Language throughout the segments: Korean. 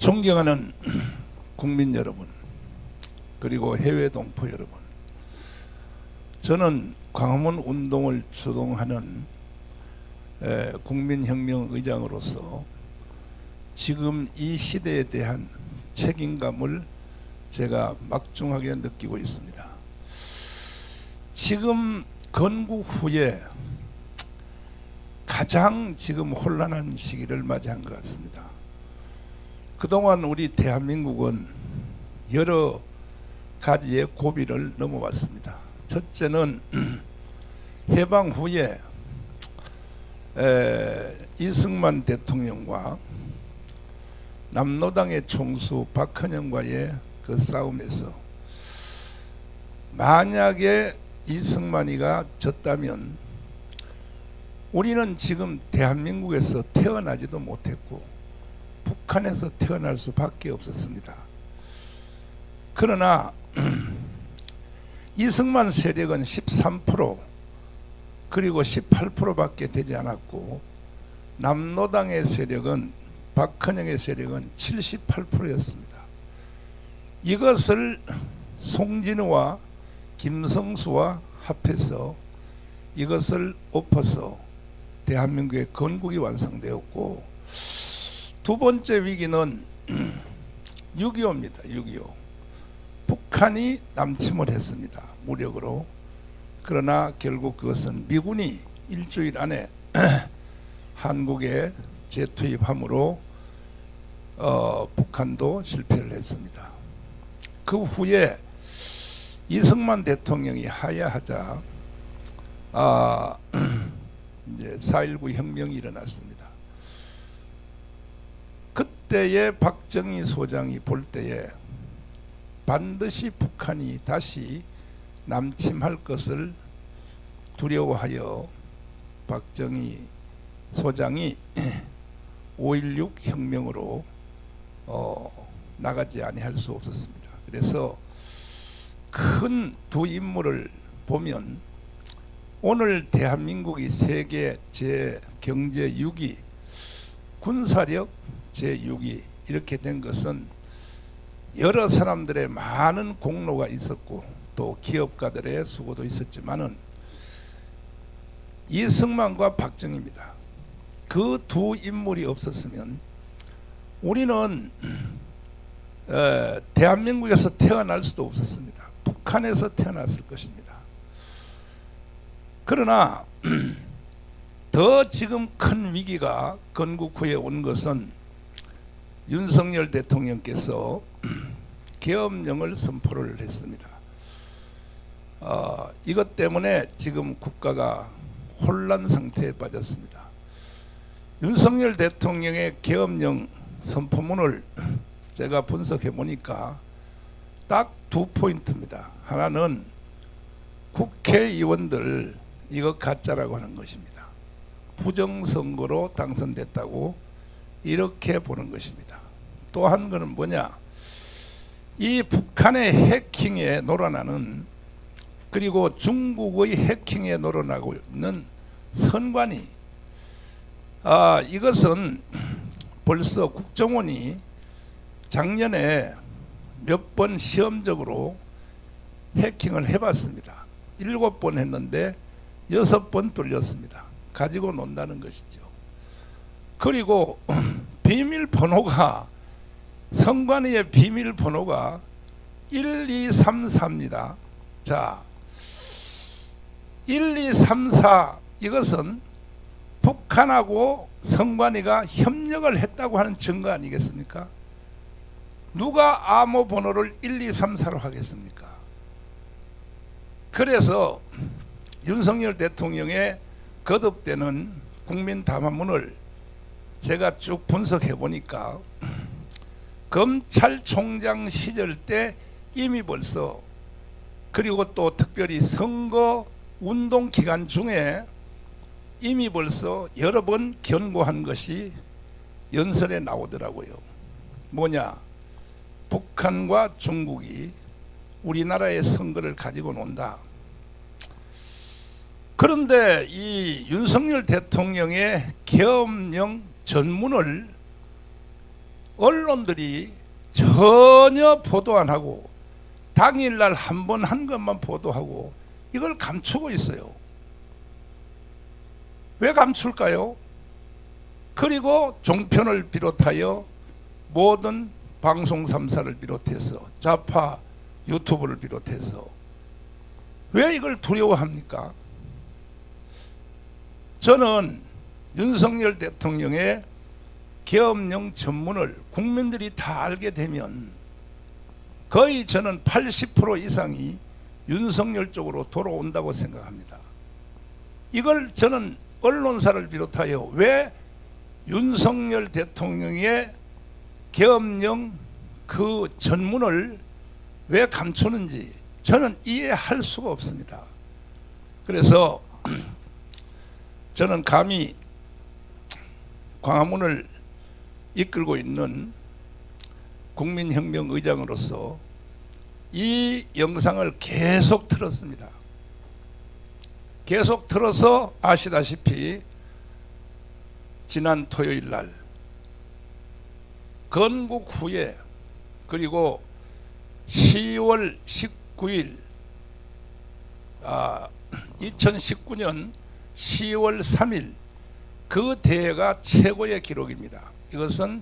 존경하는 국민 여러분, 그리고 해외 동포 여러분, 저는 광화문 운동을 주동하는 국민혁명의장으로서 지금 이 시대에 대한 책임감을 제가 막중하게 느끼고 있습니다. 지금 건국 후에 가장 지금 혼란한 시기를 맞이한 것 같습니다. 그동안 우리 대한민국은 여러 가지의 고비를 넘어왔습니다. 첫째는 해방 후에 이승만 대통령과 남로당의 총수 박헌영과의 그 싸움에서 만약에 이승만이가 졌다면 우리는 지금 대한민국에서 태어나지도 못했고 북한에서 태어날 수밖에 없었습니다. 그러나 이승만 세력은 13% 그리고 18%밖에 되지 않았고 남로당의 세력은 박헌영의 세력은 78%였습니다. 이것을 송진우와 김성수와 합해서 이것을 엎어서 대한민국의 건국이 완성되었고, 두 번째 위기는 6.25입니다. 6.25. 북한이 남침을 했습니다. 무력으로. 그러나 결국 그것은 미군이 일주일 안에 한국에 재투입함으로 북한도 실패를 했습니다. 그 후에 이승만 대통령이 하야하자 이제 4.19 혁명이 일어났습니다. 그때의 박정희 소장이 볼 때에 반드시 북한이 다시 남침할 것을 두려워하여 박정희 소장이 5.16 혁명으로 나가지 아니할 수 없었습니다. 그래서 큰 두 인물을 보면 오늘 대한민국이 세계 제경제 6위, 군사력 제6위 이렇게 된 것은 여러 사람들의 많은 공로가 있었고 또 기업가들의 수고도 있었지만은 이승만과 박정희입니다. 그 두 인물이 없었으면 우리는 대한민국에서 태어날 수도 없었습니다. 북한에서 태어났을 것입니다. 그러나 더 지금 큰 위기가 건국 후에 온 것은 윤석열 대통령께서 계엄령을 선포를 했습니다. 이것 때문에 지금 국가가 혼란 상태에 빠졌습니다. 윤석열 대통령의 계엄령 선포문을 제가 분석해 보니까 딱 두 포인트입니다. 하나는 국회의원들 이거 가짜라고 하는 것입니다. 부정선거로 당선됐다고 이렇게 보는 것입니다. 또 한 거는 뭐냐, 이 북한의 해킹에 놀아나는, 그리고 중국의 해킹에 놀아나고 있는 선관위, 이것은 벌써 국정원이 작년에 몇 번 시험적으로 해킹을 해봤습니다. 7번 했는데 6번 뚫렸습니다. 가지고 논다는 것이죠. 그리고 비밀번호가, 선관위의 비밀번호가 1234입니다. 자, 1234 이것은 북한하고 선관위가 협력을 했다고 하는 증거 아니겠습니까? 누가 암호 번호를 1234로 하겠습니까? 그래서 윤석열 대통령의 거듭되는 국민 담화문을 제가 쭉 분석해 보니까 검찰총장 시절 때 이미 벌써, 그리고 또 특별히 선거 운동 기간 중에 이미 벌써 여러 번 경고한 것이 연설에 나오더라고요. 뭐냐, 북한과 중국이 우리나라의 선거를 가지고 논다. 그런데 이 윤석열 대통령의 계엄령 전문을 언론들이 전혀 보도 안 하고 당일날 한 번 한 것만 보도하고 이걸 감추고 있어요. 왜 감출까요? 그리고 종편을 비롯하여 모든 방송 3사를 비롯해서 좌파 유튜브를 비롯해서 왜 이걸 두려워합니까? 저는 윤석열 대통령의 계엄령 전문을 국민들이 다 알게 되면 거의 저는 80% 이상이 윤석열 쪽으로 돌아온다고 생각합니다. 이걸 저는 언론사를 비롯하여 왜 윤석열 대통령의 계엄령 그 전문을 왜 감추는지 저는 이해할 수가 없습니다. 그래서 저는 감히 광화문을 이끌고 있는 국민혁명 의장으로서 이 영상을 계속 틀었습니다. 계속 틀어서 아시다시피 지난 토요일 날 건국 후에 그리고 10월 19일 2019년 10월 3일 그 대회가 최고의 기록입니다. 이것은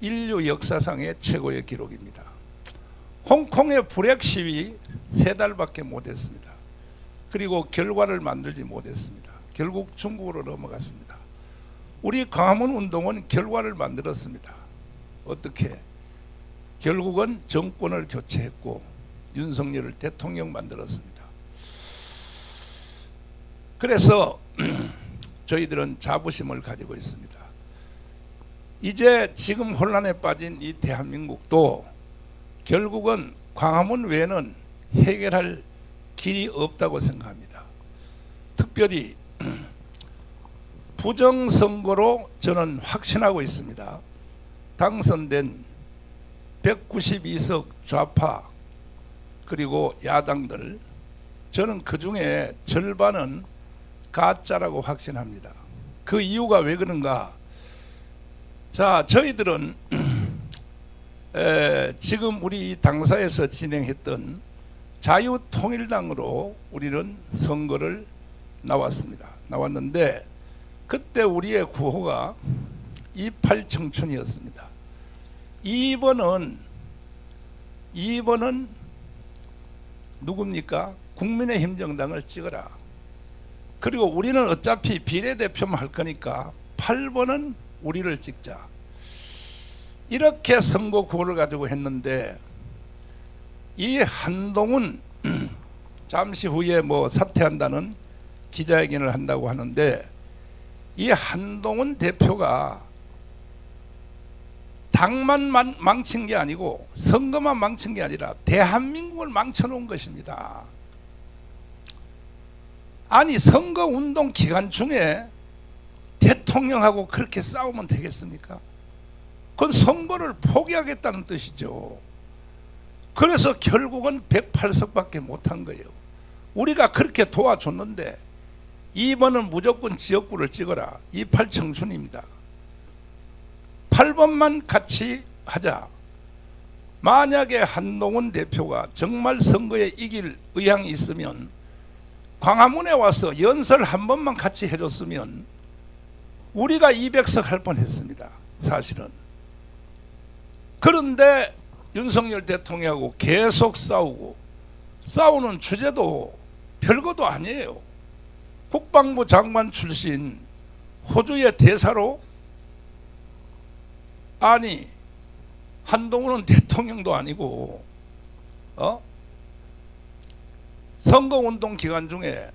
인류 역사상의 최고의 기록입니다. 홍콩의 불역 시위 3달밖에 못했습니다. 그리고 결과를 만들지 못했습니다. 결국 중국으로 넘어갔습니다. 우리 광화문 운동은 결과를 만들었습니다. 어떻게? 결국은 정권을 교체했고 윤석열을 대통령 만들었습니다. 그래서 저희들은 자부심을 가지고 있습니다. 이제 지금 혼란에 빠진 이 대한민국도 결국은 광화문 외에는 해결할 길이 없다고 생각합니다. 특별히 부정선거로 저는 확신하고 있습니다. 당선된 192석 좌파 그리고 야당들 저는 그 중에 절반은 가짜라고 확신합니다. 그 이유가 왜 그런가? 자, 저희들은 지금 우리 당사에서 진행했던 자유통일당으로 우리는 선거를 나왔는데 그때 우리의 구호가 28 청춘이었습니다. 2번은 누굽니까? 국민의힘 정당을 찍어라. 그리고 우리는 어차피 비례대표만 할 거니까 8번은 우리를 찍자. 이렇게 선거 구호를 가지고 했는데 이 한동훈 잠시 후에 뭐 사퇴한다는 기자회견을 한다고 하는데 이 한동훈 대표가 당만 망친 게 아니고 선거만 망친 게 아니라 대한민국을 망쳐놓은 것입니다. 아니 선거운동 기간 중에 대통령하고 그렇게 싸우면 되겠습니까? 그건 선거를 포기하겠다는 뜻이죠. 그래서 결국은 108석밖에 못한 거예요. 우리가 그렇게 도와줬는데 2번은 무조건 지역구를 찍어라. 28 청춘입니다. 8번만 같이 하자. 만약에 한동훈 대표가 정말 선거에 이길 의향이 있으면 광화문에 와서 연설 한 번만 같이 해줬으면 우리가 200석 할 뻔했습니다. 사실은. 그런데 윤석열 대통령하고 계속 싸우고 싸우는 주제도 별것도 아니에요. 국방부 장관 출신 호주의 대사로 아니 한동훈은 대통령도 아니고 선거운동 기간 중에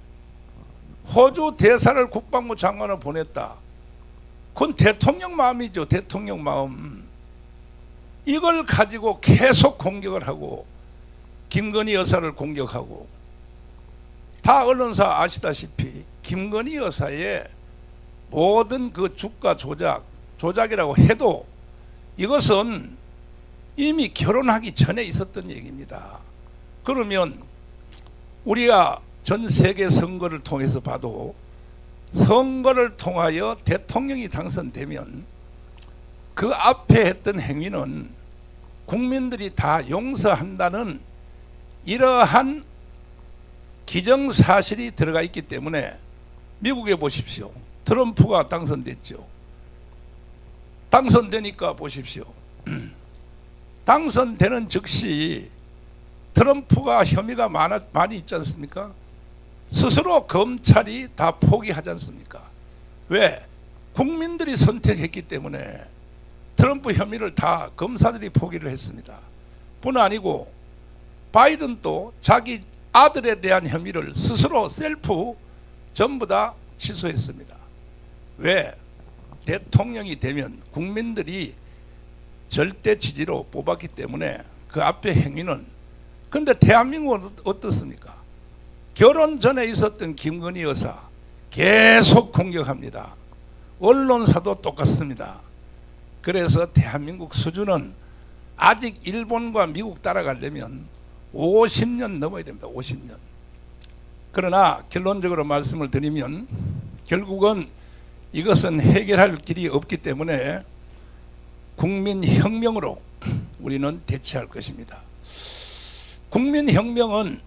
호주 대사를 국방부 장관을 보냈다. 그건 대통령 마음이죠. 대통령 마음. 이걸 가지고 계속 공격을 하고 김건희 여사를 공격하고 다 언론사 아시다시피 김건희 여사의 모든 그 주가 조작이라고 해도 이것은 이미 결혼하기 전에 있었던 얘기입니다. 그러면 우리가 전 세계 선거를 통해서 봐도 선거를 통하여 대통령이 당선되면 그 앞에 했던 행위는 국민들이 다 용서한다는 이러한 기정사실이 들어가 있기 때문에 미국에 보십시오. 트럼프가 당선됐죠. 당선되니까 보십시오. 당선되는 즉시 트럼프가 혐의가 많이 있지 않습니까? 스스로 검찰이 다 포기하지 않습니까? 왜? 국민들이 선택했기 때문에 트럼프 혐의를 다 검사들이 포기를 했습니다. 뿐 아니고 바이든도 자기 아들에 대한 혐의를 스스로 셀프 전부 다 취소했습니다. 왜? 대통령이 되면 국민들이 절대 지지로 뽑았기 때문에 그 앞에 행위는. 근데 대한민국은 어떻습니까? 결혼 전에 있었던 김건희 여사 계속 공격합니다. 언론사도 똑같습니다. 그래서 대한민국 수준은 아직 일본과 미국 따라가려면 50년 넘어야 됩니다. 50년. 그러나 결론적으로 말씀을 드리면 결국은 이것은 해결할 길이 없기 때문에 국민혁명으로 우리는 대처할 것입니다. 국민혁명은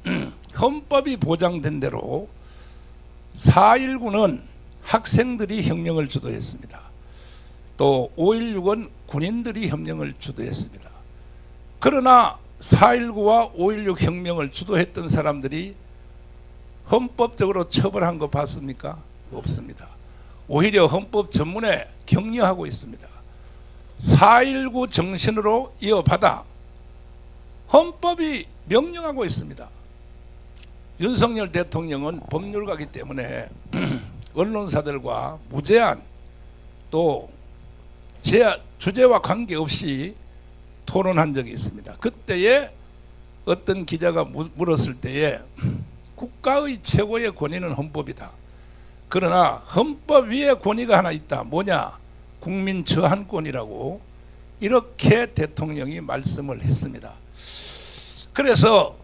헌법이 보장된 대로 4.19는 학생들이 혁명을 주도했습니다. 또 5.16은 군인들이 혁명을 주도했습니다. 그러나 4.19와 5.16 혁명을 주도했던 사람들이 헌법적으로 처벌한 거 봤습니까? 없습니다. 오히려 헌법 전문에 격려하고 있습니다. 4.19 정신으로 이어받아 헌법이 명령하고 있습니다. 윤석열 대통령은 법률가이기 때문에 언론사들과 무제한 또 주제와 관계없이 토론한 적이 있습니다. 그때에 어떤 기자가 물었을 때에 국가의 최고의 권위는 헌법이다. 그러나 헌법 위에 권위가 하나 있다. 뭐냐? 국민 저항권이라고 이렇게 대통령이 말씀을 했습니다. 그래서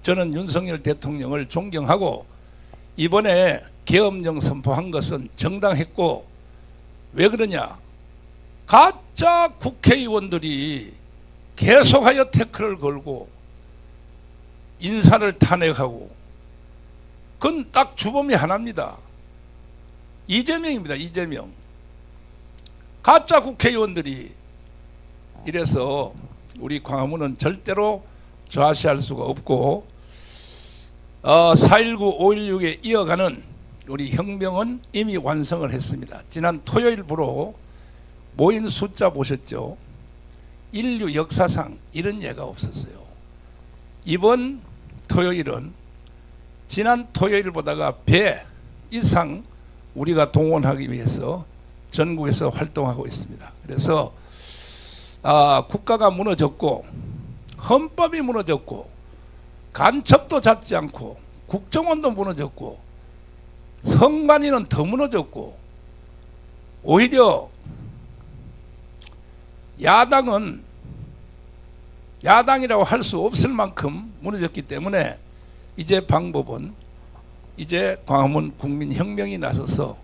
저는 윤석열 대통령을 존경하고 이번에 계엄령 선포한 것은 정당했고, 왜 그러냐? 가짜 국회의원들이 계속하여 태클을 걸고 인사를 탄핵하고, 그건 딱 주범이 하나입니다. 이재명입니다. 이재명. 가짜 국회의원들이. 이래서 우리 광화문은 절대로 좌시할 수가 없고 4.19, 5.16에 이어가는 우리 혁명은 이미 완성을 했습니다. 지난 토요일부로 모인 숫자 보셨죠? 인류 역사상 이런 예가 없었어요. 이번 토요일은 지난 토요일보다가 배 이상 우리가 동원하기 위해서 전국에서 활동하고 있습니다. 그래서 국가가 무너졌고 헌법이 무너졌고 간첩도 잡지 않고 국정원도 무너졌고 선관위는 더 무너졌고, 오히려 야당은 야당이라고 할 수 없을 만큼 무너졌기 때문에 이제 방법은 이제 광화문 국민혁명이 나서서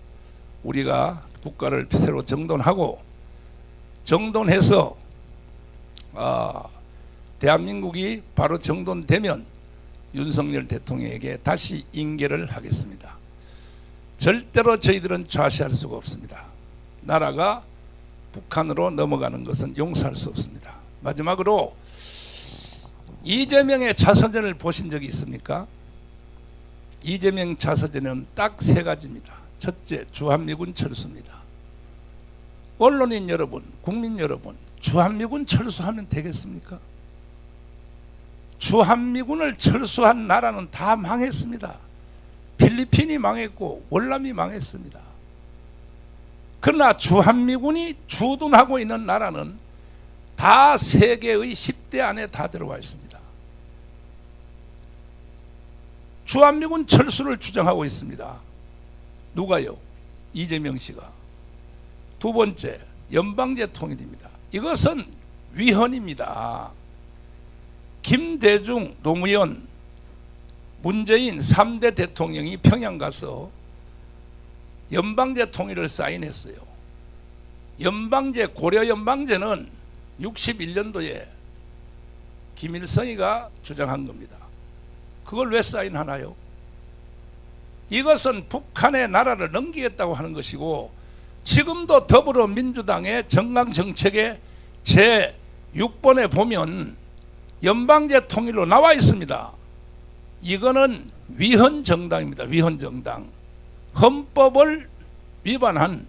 우리가 국가를 새로 정돈하고 정돈해서 대한민국이 바로 정돈되면 윤석열 대통령에게 다시 인계를 하겠습니다. 절대로 저희들은 좌시할 수가 없습니다. 나라가 북한으로 넘어가는 것은 용서할 수 없습니다. 마지막으로 이재명의 자서전을 보신 적이 있습니까? 이재명 자서전은 딱 세 가지입니다. 첫째, 주한미군 철수입니다. 언론인 여러분, 국민 여러분, 주한미군 철수하면 되겠습니까? 주한미군을 철수한 나라는 다 망했습니다. 필리핀이 망했고 월남이 망했습니다. 그러나 주한미군이 주둔하고 있는 나라는 다 세계의 10대 안에 다 들어와 있습니다. 주한미군 철수를 주장하고 있습니다. 누가요? 이재명 씨가. 두 번째, 연방제 통일입니다. 이것은 위헌입니다. 김대중, 노무현, 문재인 3대 대통령이 평양 가서 연방제 통일을 사인했어요. 연방제, 고려 연방제는 61년도에 김일성이가 주장한 겁니다. 그걸 왜 사인하나요? 이것은 북한의 나라를 넘기겠다고 하는 것이고, 지금도 더불어민주당의 정강정책의 제6번에 보면 연방제 통일로 나와 있습니다. 이거는 위헌정당입니다. 위헌정당. 헌법을 위반한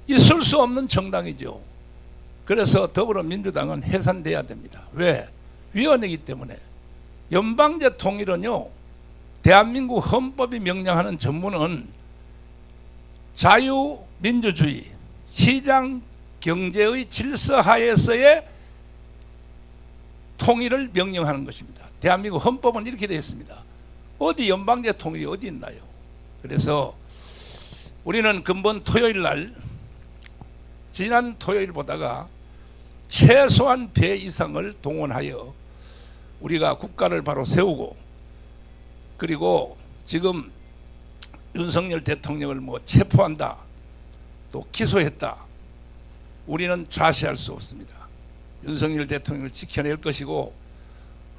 있을 수 없는 정당이죠. 그래서 더불어민주당은 해산돼야 됩니다. 왜? 위헌이기 때문에. 연방제 통일은요, 대한민국 헌법이 명령하는 전문은 자유민주주의, 시장 경제의 질서 하에서의 통일을 명령하는 것입니다. 대한민국 헌법은 이렇게 되어 있습니다. 어디 연방제 통일이 어디 있나요? 그래서 우리는 근본 토요일 날, 지난 토요일보다가 최소한 배 이상을 동원하여 우리가 국가를 바로 세우고, 그리고 지금 윤석열 대통령을 체포한다, 또 기소했다, 우리는 좌시할 수 없습니다. 윤석열 대통령을 지켜낼 것이고,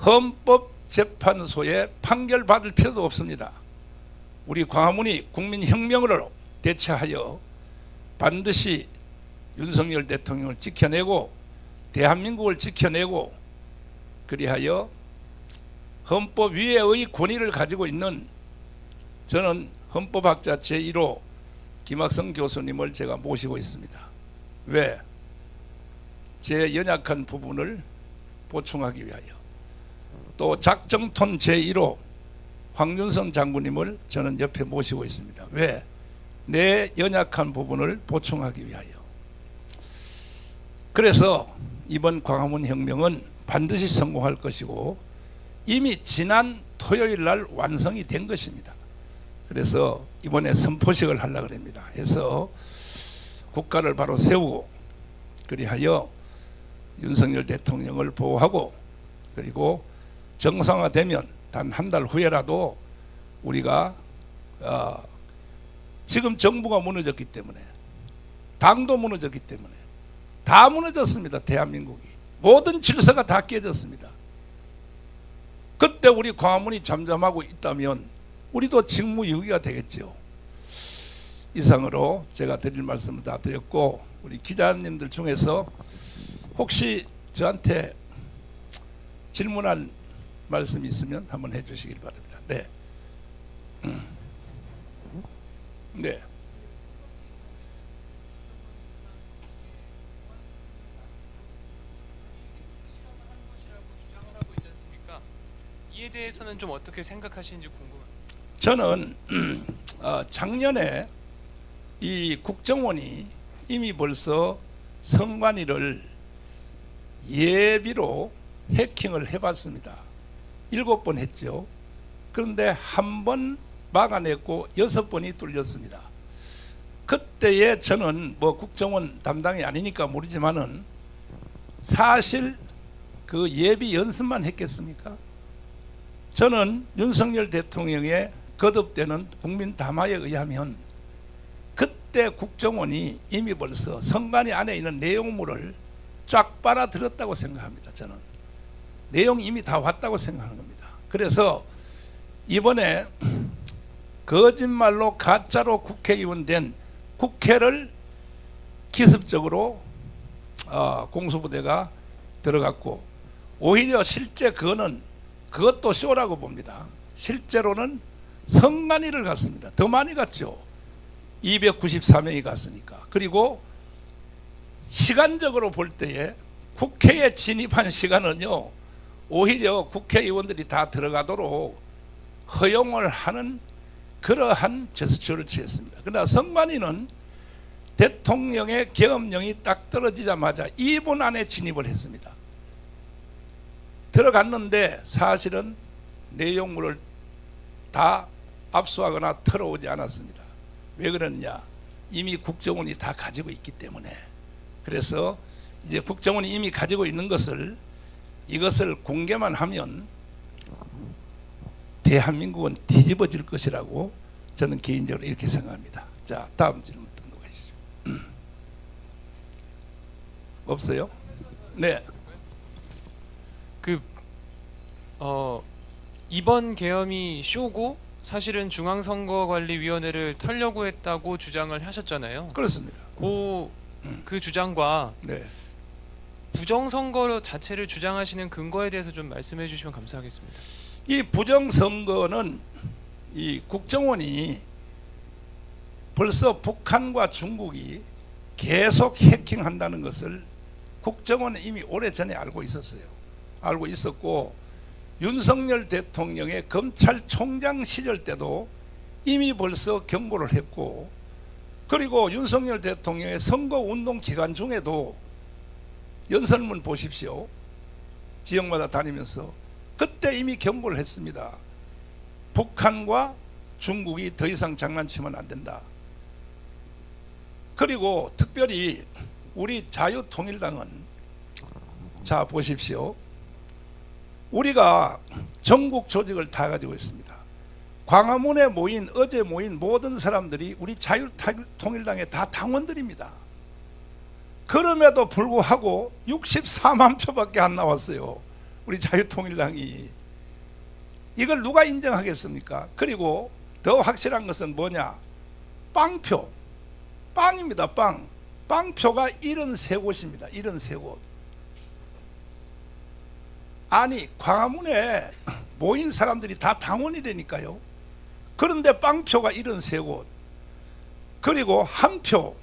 헌법재판소에 판결받을 필요도 없습니다. 우리 광화문이 국민혁명으로 대처하여 반드시 윤석열 대통령을 지켜내고 대한민국을 지켜내고, 그리하여 헌법 위에의 권위를 가지고 있는, 저는 헌법학자 제1호 김학성 교수님을 제가 모시고 있습니다. 왜? 제 연약한 부분을 보충하기 위하여. 또 작정톤 제1호 황준성 장군님을 저는 옆에 모시고 있습니다. 왜? 내 연약한 부분을 보충하기 위하여. 그래서 이번 광화문 혁명은 반드시 성공할 것이고, 이미 지난 토요일 날 완성이 된 것입니다. 그래서 이번에 선포식을 하려고 합니다. 해서 국가를 바로 세우고, 그리하여 윤석열 대통령을 보호하고, 그리고 정상화되면 단 한 달 후에라도 우리가 지금 정부가 무너졌기 때문에, 당도 무너졌기 때문에, 다 무너졌습니다. 대한민국이 모든 질서가 다 깨졌습니다. 그때 우리 광화문이 잠잠하고 있다면 우리도 직무유기가 되겠죠. 이상으로 제가 드릴 말씀을 다 드렸고, 우리 기자님들 중에서 혹시 저한테 질문할 말씀이 있으면 한번 해주시길 바랍니다. 네. 네. 이에 대해서는 좀 어떻게 생각하시는지 궁금합니다. 저는 작년에 이 국정원이 이미 벌써 선관위를 예비로 해킹을 해봤습니다. 7번 했죠. 그런데 한 번 막아냈고 6번이 뚫렸습니다. 그때에 저는 국정원 담당이 아니니까 모르지만은, 사실 그 예비 연습만 했겠습니까? 저는 윤석열 대통령의 거듭되는 국민 담화에 의하면 그때 국정원이 이미 벌써 선관위 안에 있는 내용물을 쫙 빨아들였다고 생각합니다. 저는 내용이 이미 다 왔다고 생각하는 겁니다. 그래서 이번에 거짓말로 가짜로 국회의원 된 국회를 기습적으로 공수부대가 들어갔고, 오히려 실제 그것도 쇼라고 봅니다. 실제로는 선관위를 갔습니다. 더 많이 갔죠. 294명이 갔으니까. 그리고 시간적으로 볼 때에 국회에 진입한 시간은요, 오히려 국회의원들이 다 들어가도록 허용을 하는 그러한 제스처를 취했습니다. 그러나 선관위는 대통령의 계엄령이 딱 떨어지자마자 2분 안에 진입을 했습니다. 들어갔는데 사실은 내용물을 다 압수하거나 털어오지 않았습니다. 왜 그러느냐? 이미 국정원이 다 가지고 있기 때문에. 그래서 이제 국정원이 이미 가지고 있는 이것을 공개만 하면 대한민국은 뒤집어질 것이라고 저는 개인적으로 이렇게 생각합니다. 자, 다음 질문 등록하시죠. 없어요? 네. 그 이번 계엄이 쇼고 사실은 중앙선거관리위원회를 털려고 했다고 주장을 하셨잖아요. 그렇습니다. 그 주장과 네. 부정선거 자체를 주장하시는 근거에 대해서 좀 말씀해 주시면 감사하겠습니다. 이 부정선거는 이 국정원이 벌써 북한과 중국이 계속 해킹한다는 것을 국정원은 이미 오래전에 알고 있었어요. 알고 있었고 윤석열 대통령의 검찰총장 시절 때도 이미 벌써 경고를 했고, 그리고 윤석열 대통령의 선거운동 기간 중에도 연설문 보십시오. 지역마다 다니면서 그때 이미 경고를 했습니다. 북한과 중국이 더 이상 장난치면 안 된다. 그리고 특별히 우리 자유통일당은, 자 보십시오. 우리가 전국 조직을 다 가지고 있습니다. 광화문에 모인, 어제 모인 모든 사람들이 우리 자유통일당의 다 당원들입니다. 그럼에도 불구하고 64만 표밖에 안 나왔어요. 우리 자유통일당이. 이걸 누가 인정하겠습니까? 그리고 더 확실한 것은 뭐냐? 빵표. 빵입니다. 빵. 빵표가 73곳입니다. 73곳. 아니, 광화문에 모인 사람들이 다 당원이라니까요. 그런데 빵표가 73곳. 그리고 한 표,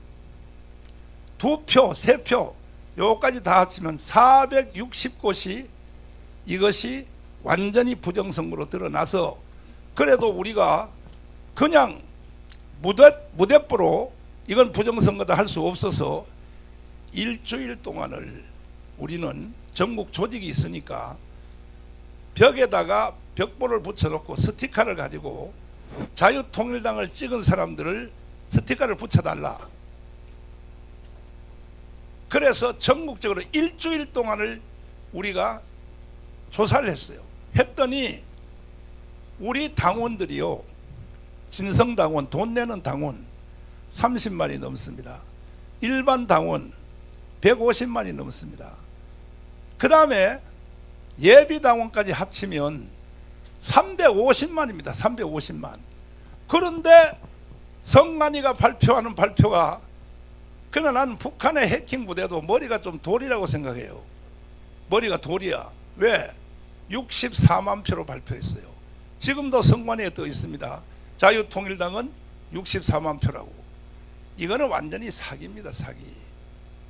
두 표, 세 표, 요까지 다 합치면 460곳이 이것이 완전히 부정선거로 드러나서, 그래도 우리가 그냥 무대뽀로 이건 부정선거다 할 수 없어서 일주일 동안을 우리는 전국 조직이 있으니까 벽에다가 벽보를 붙여놓고 스티커를 가지고 자유통일당을 찍은 사람들을 스티커를 붙여달라. 그래서 전국적으로 일주일 동안을 우리가 조사를 했어요. 했더니 우리 당원들이요, 진성당원, 돈 내는 당원 30만이 넘습니다. 일반 당원 150만이 넘습니다. 그 다음에 예비당원까지 합치면 350만입니다. 350만. 그런데 성만이가 발표하는 발표가, 그러나 나는 북한의 해킹 부대도 머리가 좀 돌이라고 생각해요. 머리가 돌이야. 왜? 64만 표로 발표했어요. 지금도 성관위에 떠 있습니다. 자유통일당은 64만 표라고. 이거는 완전히 사기입니다. 사기.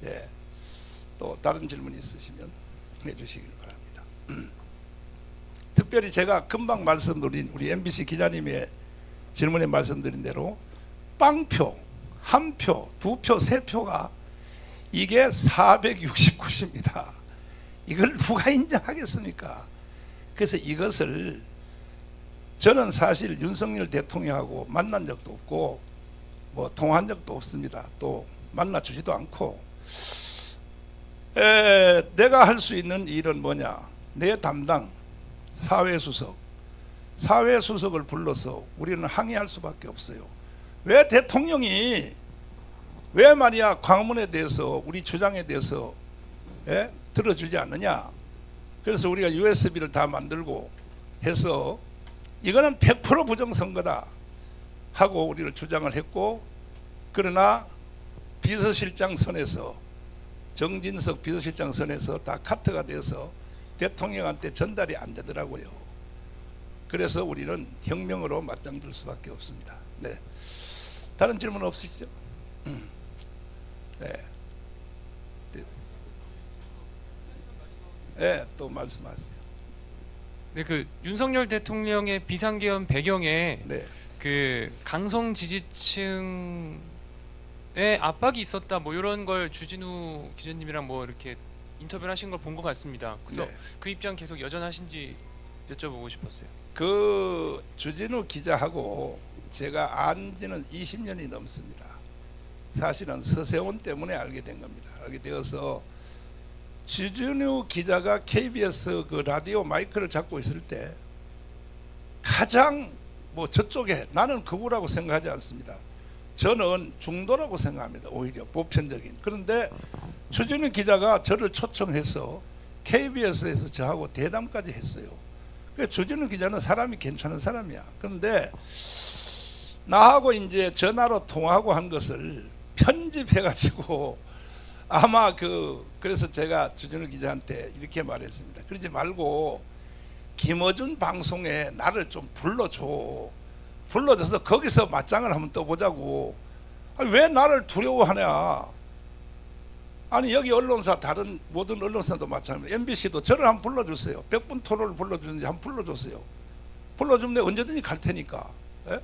예. 또 다른 질문 있으시면 해주시길 바랍니다. 특별히 제가 금방 말씀드린 우리 MBC 기자님의 질문에 말씀드린 대로 빵표, 한 표, 두 표, 세 표가 이게 469입니다. 이걸 누가 인정하겠습니까? 그래서 이것을 저는 사실 윤석열 대통령하고 만난 적도 없고 뭐 통화한 적도 없습니다. 또 만나주지도 않고, 내가 할 수 있는 일은 뭐냐? 내 담당 사회수석을 불러서 우리는 항의할 수밖에 없어요. 왜 대통령이 왜 말이야 광화문에 대해서 우리 주장에 대해서 들어주지 않느냐? 그래서 우리가 USB를 다 만들고 해서 이거는 100% 부정선거다 하고 우리를 주장을 했고, 그러나 비서실장 선에서, 정진석 비서실장 선에서 다 카트가 돼서 대통령한테 전달이 안 되더라고요. 그래서 우리는 혁명으로 맞짱들 수밖에 없습니다. 네. 다른 질문 없으시죠? 네. 네, 또 말씀하세요. 네, 그 윤석열 대통령의 비상계엄 배경에 네. 그 강성 지지층의 압박이 있었다, 뭐 이런 걸 주진우 기자님이랑 뭐 이렇게 인터뷰를 하신 걸 본 것 같습니다. 그래서 네. 그 입장 계속 여전하신지 여쭤보고 싶었어요. 그 주진우 기자하고 제가 안 지는 20년이 넘습니다. 사실은 서세원 때문에 알게 된 겁니다. 알게 되어서 주진우 기자가 KBS 그 라디오 마이크를 잡고 있을 때 가장 뭐 저쪽에, 나는 그거라고 생각하지 않습니다. 저는 중도라고 생각합니다. 오히려 보편적인. 그런데 주진우 기자가 저를 초청해서 KBS에서 저하고 대담까지 했어요. 그 주진우 기자는 사람이 괜찮은 사람이야. 그런데 나하고 이제 전화로 통화하고 한 것을 편집해가지고 아마 그래서 제가 주진우 기자한테 이렇게 말했습니다. 그러지 말고 김어준 방송에 나를 좀 불러줘서 거기서 맞짱을 한번 떠보자고. 아니, 왜 나를 두려워하냐. 아니 여기 언론사 다른 모든 언론사도 마찬가지입니다. MBC도 저를 한번 불러주세요. 100분 토론을 불러주는지 한번 불러주세요. 불러주면 내가 언제든지 갈 테니까. 예?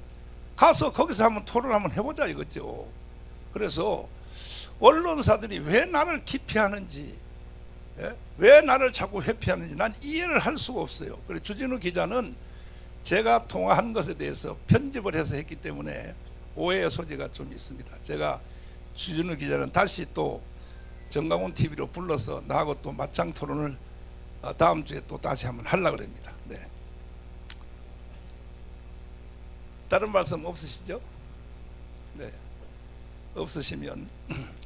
가서 거기서 한번 토론을 한번 해보자 이거죠. 그래서 언론사들이 왜 나를 기피하는지, 예? 왜 나를 자꾸 회피하는지 난 이해를 할 수가 없어요. 그래서 주진우 기자는 제가 통화한 것에 대해서 편집을 해서 했기 때문에 오해의 소지가 좀 있습니다. 제가 주진우 기자는 다시 또 정강훈 TV로 불러서 나하고 또 맞짱 토론을 다음 주에 또 다시 한번 하려고 합니다. 네. 다른 말씀 없으시죠? 네. 없으시면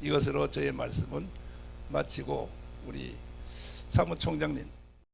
이것으로 저의 말씀은 마치고 우리 사무총장님